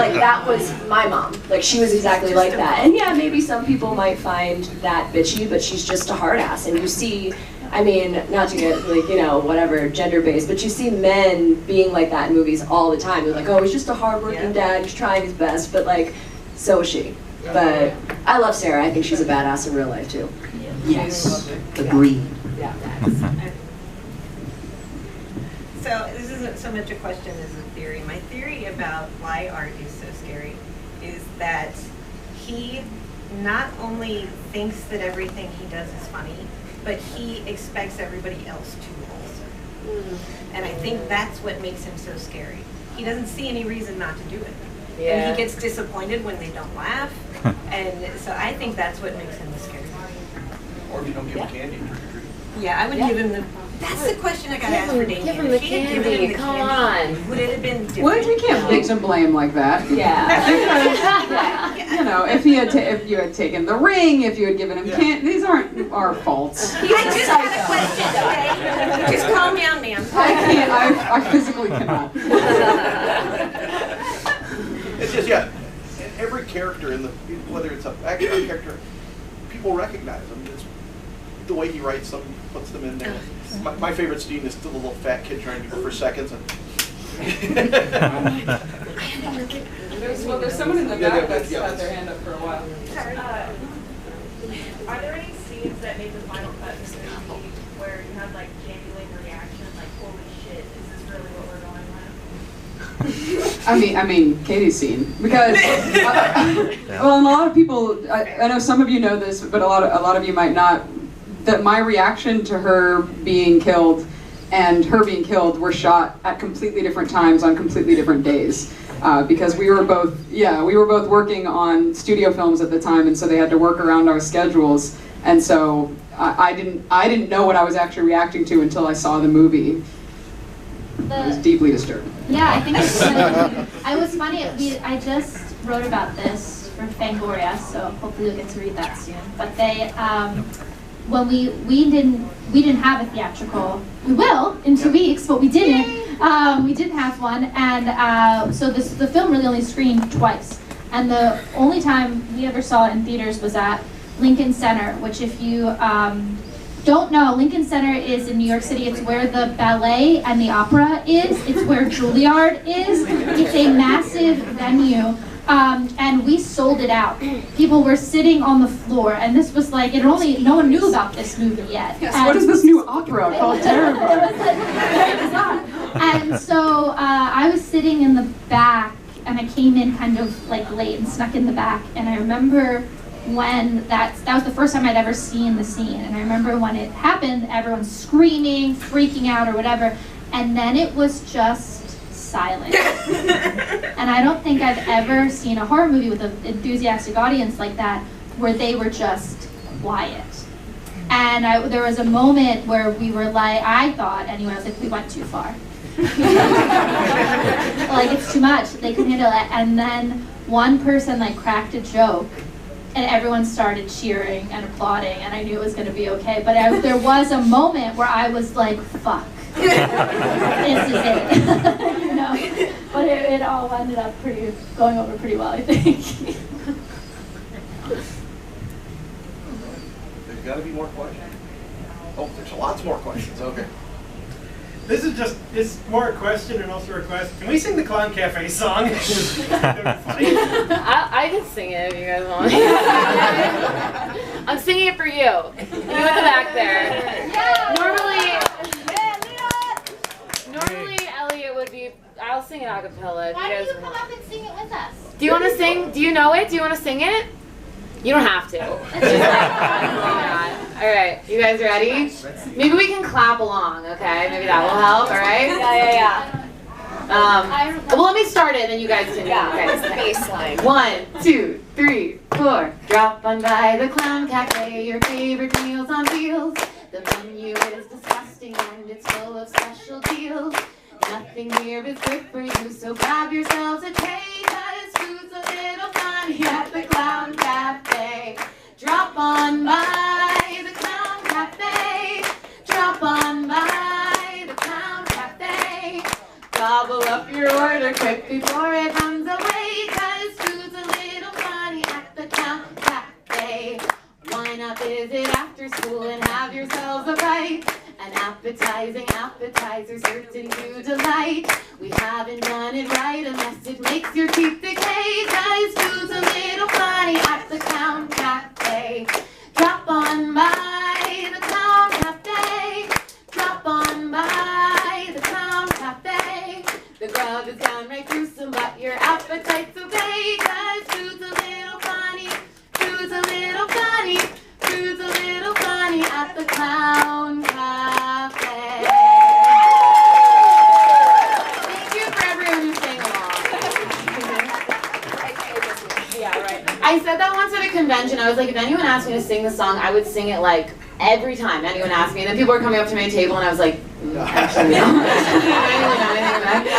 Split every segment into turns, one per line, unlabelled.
like that was my mom. Like she was exactly like that. And yeah, maybe some people might find that bitchy, but she's just a hard ass. And you see, I mean, not to get like, you know, whatever, gender-based, but you see men being like that in movies all the time. They're like, oh, he's just a hard-working dad, he's trying his best, but like, so is she. But I love Sarah. I think she's a badass in real life too.
Yes, agreed.
Yeah.
So this isn't so much a question as a theory. My theory about why art is so scary is that he not only thinks that everything he does is funny, but he expects everybody else to also. And I think that's what makes him so scary. He doesn't see any reason not to do it. Yeah. And he gets disappointed when they don't laugh. And so I think that's what makes him scary.
Or if you don't give him candy.
Yeah, I would give him the... That's the question I got to ask for Damien.
Give him the candy, come on.
Would it have been different?
Well, we can't victim blame like that.
Yeah.
Because, you know, if you had taken the ring, if you had given him candy, these aren't our faults.
I just had a question, okay? Just calm down, ma'am.
I can't, I physically cannot.
It's just, yeah, every character in the, whether it's an actor or character, people recognize him. It's the way he writes them, puts them in there. My favorite scene is the little fat kid trying to go for seconds. And
there's someone in the back that's had their hand up for a while.
Are there any scenes that made the final cut of the movie where you had like genuine reaction, like holy shit, is this really what we're going with?
I mean, Katie's scene, because well, and a lot of people, I know some of you know this, but a lot of you might not. That my reaction to her being killed and her being killed were shot at completely different times on completely different days, because we were both working on studio films at the time, and so they had to work around our schedules, and so I didn't know what I was actually reacting to until I saw the movie. I was deeply disturbed.
Yeah, I think it's funny. I was funny. I just wrote about this for Fangoria, so hopefully you'll get to read that soon. But they, when we didn't have a theatrical. We will in 2 weeks, but we didn't. We didn't have one, and so the film really only screened twice. And the only time we ever saw it in theaters was at Lincoln Center, which if you don't know, Lincoln Center is in New York City. It's where the ballet and the opera is. It's where Juilliard is. It's a massive venue. And we sold it out. People were sitting on the floor, and this was like, no one knew about this movie yet.
Yes, what is this new opera called Terrifier?
It was like very bizarre. And so I was sitting in the back, and I came in kind of like late and snuck in the back, and I remember when that was the first time I'd ever seen the scene, and I remember when it happened, everyone's screaming, freaking out or whatever, and then it was just silent. And I don't think I've ever seen a horror movie with an enthusiastic audience like that, where they were just quiet. And there was a moment where we were like, I thought anyway, I was like, we went too far. Like, it's too much, they couldn't handle it. And then one person like cracked a joke, and everyone started cheering and applauding, and I knew it was going to be okay. But there was a moment where I was like, fuck. This is it. You know? But it all ended up going over pretty well, I think.
there's got to be more questions. Oh, there's lots more questions. Okay.
It's more a question and also a request. Can we sing the Clown Cafe song?
I can sing it if you guys want. I'm singing it for you. You in the back there. Normally Elliot would be. I'll sing it a cappella.
Why don't you come up and sing it with us?
Do you want to sing? Do you know it? Do you want to sing it? You don't have to. All right, you guys ready? Maybe we can clap along, okay? Maybe that will help, all right?
Yeah.
Well, let me start it, and then you guys can.
It's the baseline.
1, 2, 3, 4. Drop on by the Clown Cafe, your favorite meals on wheels. The menu is disgusting and it's full of special deals. Nothing here is good for you, so grab yourselves a tray, 'cause food's a little fun at the Clown Cafe. Drop on by the Clown Cafe. Drop on by the Clown Cafe. Gobble up your order quick before it runs away. school and have yourselves a bite. An appetizing appetizer certain to delight. We haven't done it right unless it makes your teeth decay. 'Cause food's a little funny at the Clown Cafe. Drop on by the Clown Cafe. Drop on by the Clown Cafe. The grub is downright gruesome, but your appetite's okay. 'Cause food's a little funny. Food's a little funny. Food's a little funny at the Clown Cafe. Thank you for everyone who sang along. Yeah, right. I said that once at a convention. I was like, if anyone asked me to sing the song, I would sing it like every time anyone asked me. And then people were coming up to my table, and I was like, actually, no. I didn't really know anything about it.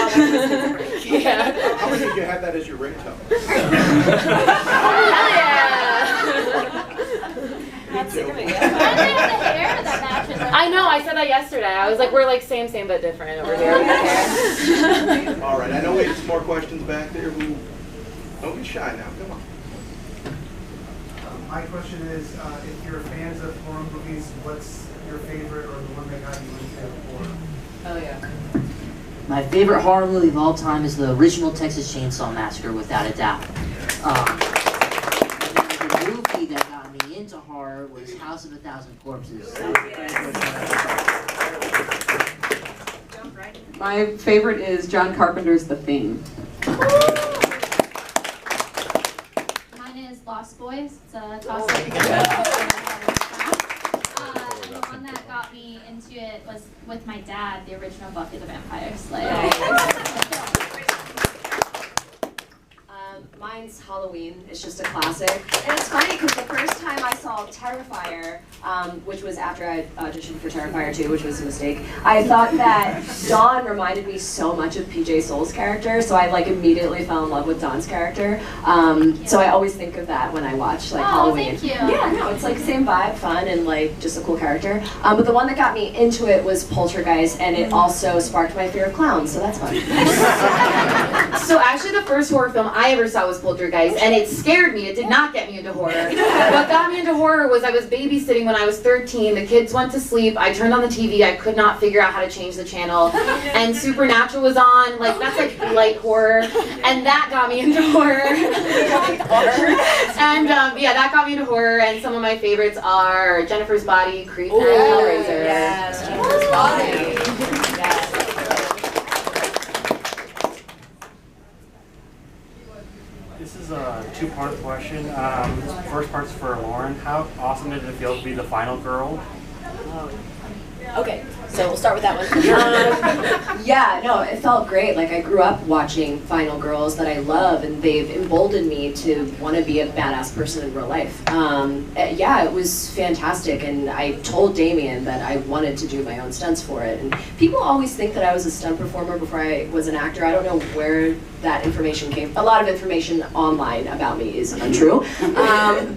Yeah.
I wish you could have that as your ringtone.
Hell yeah. I know, I said that yesterday. I was like, we're like same, but different over here.
All right, I know we have some more questions back there. Don't be shy now, come on.
My question is, if you're fans of horror movies, what's your favorite or the one that got you into horror?
Oh yeah. My favorite horror movie of all time is the original Texas Chainsaw Massacre, without a doubt. The movie that got me into horror was House of a Thousand Corpses.
My favorite is John Carpenter's The Thing.
Mine is Lost Boys. It's a toss-up. The one that got me into it was with my dad, the original Buffy the Vampire Slayer.
Mine's Halloween. It's just a classic. And it's funny because the first time I saw Terrifier, which was after I auditioned for Terrifier 2, which was a mistake, I thought that Dawn reminded me so much of PJ Soul's character, so I like immediately fell in love with Dawn's character. So I always think of that when I watch like Halloween.
Thank you.
Yeah, no, it's like same vibe, fun, and like just a cool character. But the one that got me into it was Poltergeist, and it also sparked my fear of clowns, so that's fun.
So actually the first horror film I ever saw was Poltergeist, and it scared me. It did not get me into horror. What got me into horror was I was babysitting when I was 13. The kids went to sleep. I turned on the TV. I could not figure out how to change the channel. And Supernatural was on. Like, that's like light horror. And that got me into horror. And yeah, that got me into horror. And some of my favorites are Jennifer's Body, Creep, and Hellraiser.
Yes, Jennifer's Body.
This is a two-part question. First part's for Lauren. How awesome did it feel to be the final girl?
Okay, so we'll start with that one. Yeah, no, it felt great. Like, I grew up watching Final Girls that I love, and they've emboldened me to want to be a badass person in real life. Yeah, it was fantastic, and I told Damien that I wanted to do my own stunts for it. And people always think that I was a stunt performer before I was an actor. I don't know where that information came. A lot of information online about me is untrue.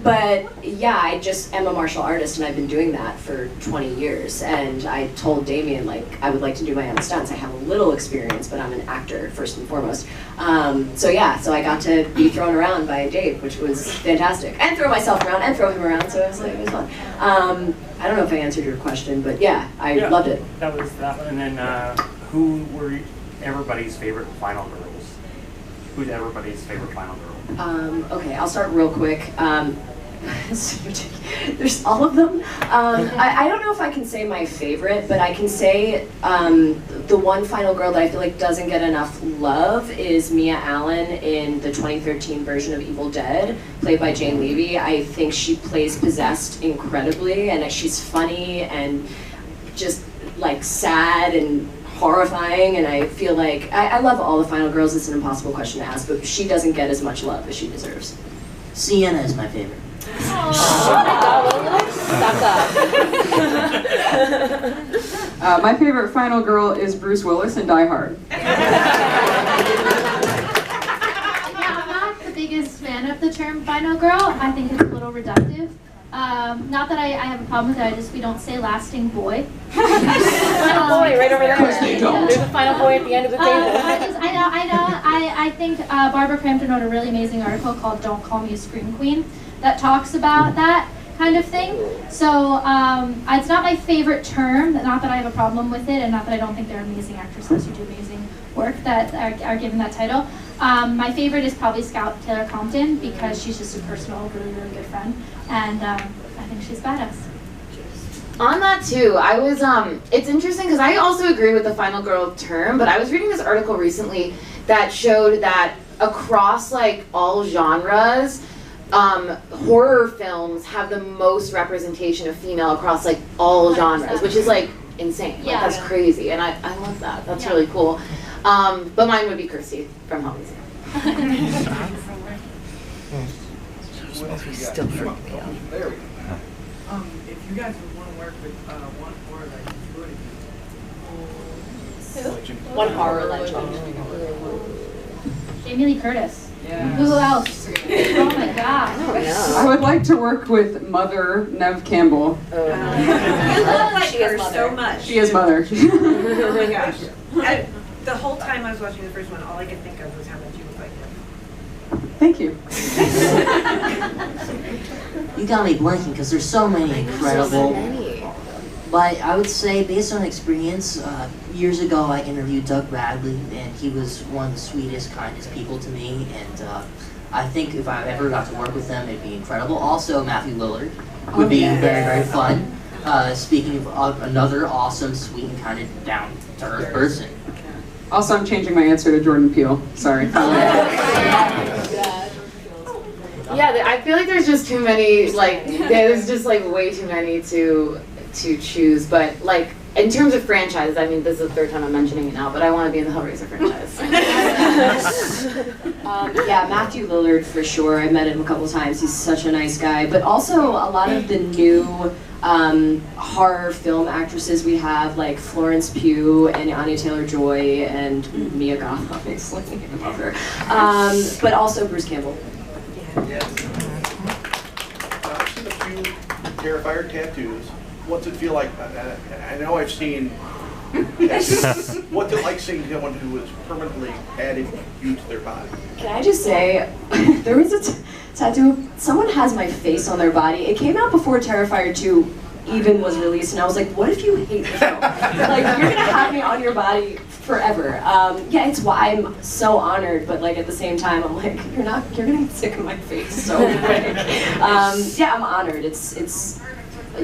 But yeah, I just am a martial artist, and I've been doing that for 20 years. And I told Damien, like, I would like to do my own stunts. I have a little experience, but I'm an actor first and foremost. So yeah, so I got to be thrown around by Dave, which was fantastic. And throw myself around and throw him around, so it was like, it was fun. I don't know if I answered your question, but yeah, I loved it.
That was that. And then who were everybody's favorite final girls? Who's everybody's favorite final girl?
Okay, I'll start real quick. There's all of them. I don't know if I can say my favorite, but I can say the one final girl that I feel like doesn't get enough love is Mia Allen in the 2013 version of Evil Dead, played by Jane Levy. I think she plays possessed incredibly, and she's funny and just like sad and horrifying, and I feel like I love all the final girls. It's an impossible question to ask, but she doesn't get as much love as she deserves.
Sienna is my favorite.
My favorite final girl is Bruce Willis in Die Hard.
Yeah, I'm not the biggest fan of the term final girl. I think it's a little reductive. Not that I have a problem with it, we don't say lasting boy.
Final boy right over there.
Because they don't.
There's a final boy at the end of the table.
I think Barbara Crampton wrote a really amazing article called Don't Call Me a Scream Queen that talks about that. kind of thing. So it's not my favorite term, not that I have a problem with it, and not that I don't think they're amazing actresses who do amazing work that are given that title. My favorite is probably Scout Taylor Compton, because she's just a personal, really, really good friend, and I think she's badass.
On that too, I was, it's interesting because I also agree with the final girl term, but I was reading this article recently that showed that across like all genres, horror films have the most representation of female across like all genres, which is like insane. Like, that's crazy, and I love that. That's really cool. But mine would be Kirsty from Hellraiser.
Still freak me out.
There we go.
If you guys would want to work with one horror legend, who would it be?
One horror legend.
Jamie Lee Curtis.
Yeah.
Who else? Oh my god.
I would like to work with Mother Nev Campbell.
You look like her so much.
She is Mother.
Oh my gosh. The whole time I was watching the first one, all I could think of was how much you look like him.
Thank you.
You got me blanking because there's so many incredible. But I would say, based on experience, years ago I interviewed Doug Bradley, and he was one of the sweetest, kindest people to me. And I think if I ever got to work with them, it'd be incredible. Also, Matthew Lillard would be very, very fun. Speaking of another awesome, sweet, and kind of down-to-earth person.
Also, I'm changing my answer to Jordan Peele. Sorry.
Yeah, I feel like there's just too many, like, there's just like way too many to choose, but like, in terms of franchises, I mean, this is the third time I'm mentioning it now, but I want to be in the Hellraiser franchise.
Yeah, Matthew Lillard for sure. I met him a couple times. He's such a nice guy. But also a lot of the new horror film actresses we have, like Florence Pugh and Anya Taylor-Joy and Mia Goth, obviously. I love her. But also Bruce Campbell.
Yes. I've seen a few Terrifier tattoos. What's it feel like? I know I've seen tattoos. What's it like seeing someone who is permanently adding you to their body?
Can I just say, there was a tattoo, someone has my face on their body. It came out before Terrifier 2 even was released, and I was like, what if you hate the show? Like, you're gonna have me on your body forever. Yeah, it's why I'm so honored, but like at the same time, I'm like, you're gonna get sick of my face so quick. Yeah, I'm honored.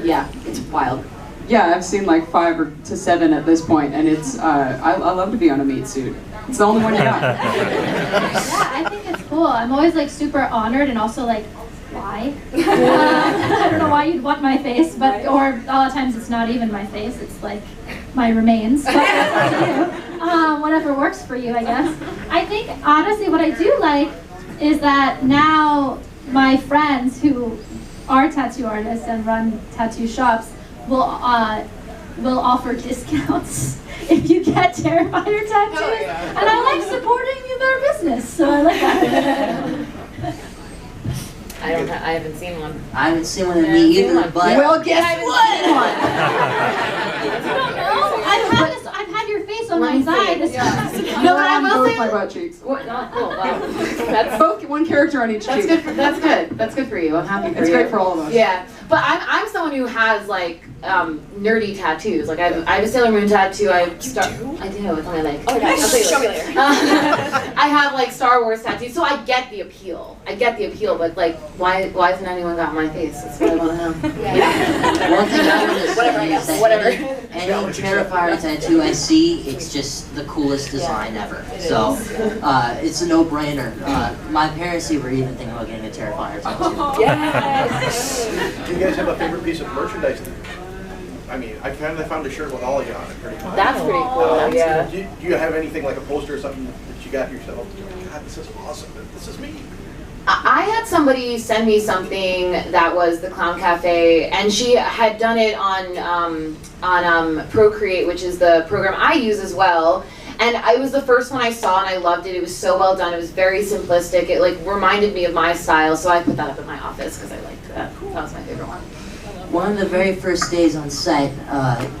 Yeah, it's wild.
Yeah, I've seen like 5 to 7 at this point, and it's, I love to be on a meat suit. It's the only one you got.
Yeah, I think it's cool. I'm always like super honored, and also like, why? I don't know why you'd want my face, but or a lot of times it's not even my face. It's like my remains. But it's up to you. Whatever works for you, I guess. I think honestly, what I do like is that now my friends who are tattoo artists and run tattoo shops will offer discounts if you get Terrifier tattoos. Oh, yeah. And I like supporting their business, so I like that.
I haven't seen one.
I haven't seen one of me either, but...
Well, guess what?
I don't know. I've had your face on my side.
No, but I will say... my butt cheeks.
Cool. Wow. That's
both one character on each cheek.
That's good. That's good for you. I'm happy for you.
It's great for all of us.
Yeah, but I'm someone who has like nerdy tattoos. Like I have a Sailor Moon tattoo. I do. It's on my leg. Oh my gosh. I'll show me later. I have like Star Wars tattoos, so I get the appeal. But like, why hasn't anyone got my face? That's what I want to know.
Yeah. One thing I want to say is that
whatever.
Any Terrifier tattoo I see, it's just the coolest design ever. So it's a no-brainer. My parents were even thinking about getting a Terrifier tattoo.
Yes. Do you guys have a favorite piece of merchandise? I mean, I found a shirt with all of you on it pretty much.
That's pretty cool. Yeah.
Do you have anything like a poster or something that you got yourself? God, this is awesome. This is me.
I had somebody send me something that was the Clown Cafe, and she had done it on Procreate, which is the program I use as well. And it was the first one I saw, and I loved it. It was so well done. It was very simplistic. It like reminded me of my style, so I put that up in my office because I liked that. That was my favorite one.
One of the very first days on set,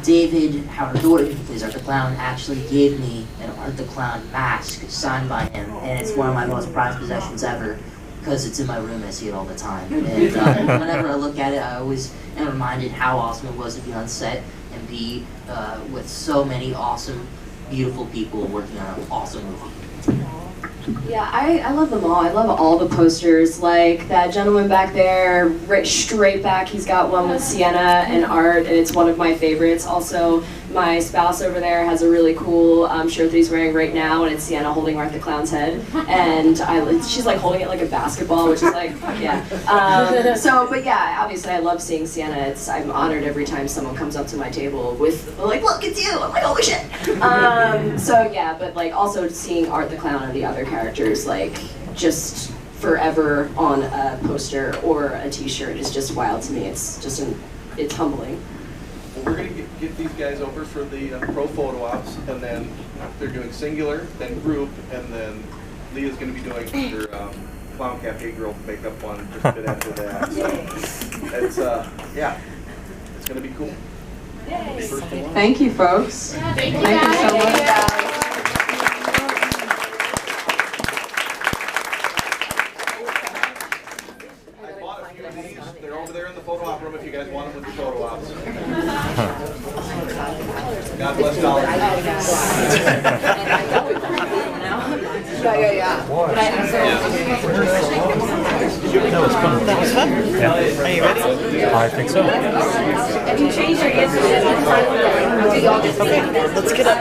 David Howard Dorton, who plays Art the Clown, actually gave me an Art the Clown mask signed by him, and it's one of my most prized possessions ever. because it's in my room. I see it all the time. And whenever I look at it, I always am reminded how awesome it was to be on set and be with so many awesome, beautiful people working on an awesome movie.
Yeah, I love them all. I love all the posters. Like that gentleman back there, right straight back, he's got one with Sienna and art, and it's one of my favorites. Also, my spouse over there has a really cool shirt that he's wearing right now, and it's Sienna holding Martha Clown's head. And she's like holding it like a basketball, which is like, fuck yeah. But yeah, obviously I love seeing Sienna. I'm honored every time someone comes up to my table with, like, look, it's you. I'm like, holy shit. So yeah, but like also seeing Art the Clown and the other characters, like, just forever on a poster or a t-shirt is just wild to me. It's just it's humbling.
Well, we're going to get these guys over for the pro photo ops, and then they're doing singular, then group, and then Leah's going to be doing her Clown Cafe Girl makeup one just a bit after that. So it's, yeah, it's going to be cool.
Yay.
Thank you, folks.
Yeah, thank you
so much.
They're over there in the photo op room if you guys want them with the photo ops. God bless Dollar.
Yeah.
That was fun.
That was fun?
Yeah.
Are you ready?
I think so.
If you change your answer,
Okay, let's get up.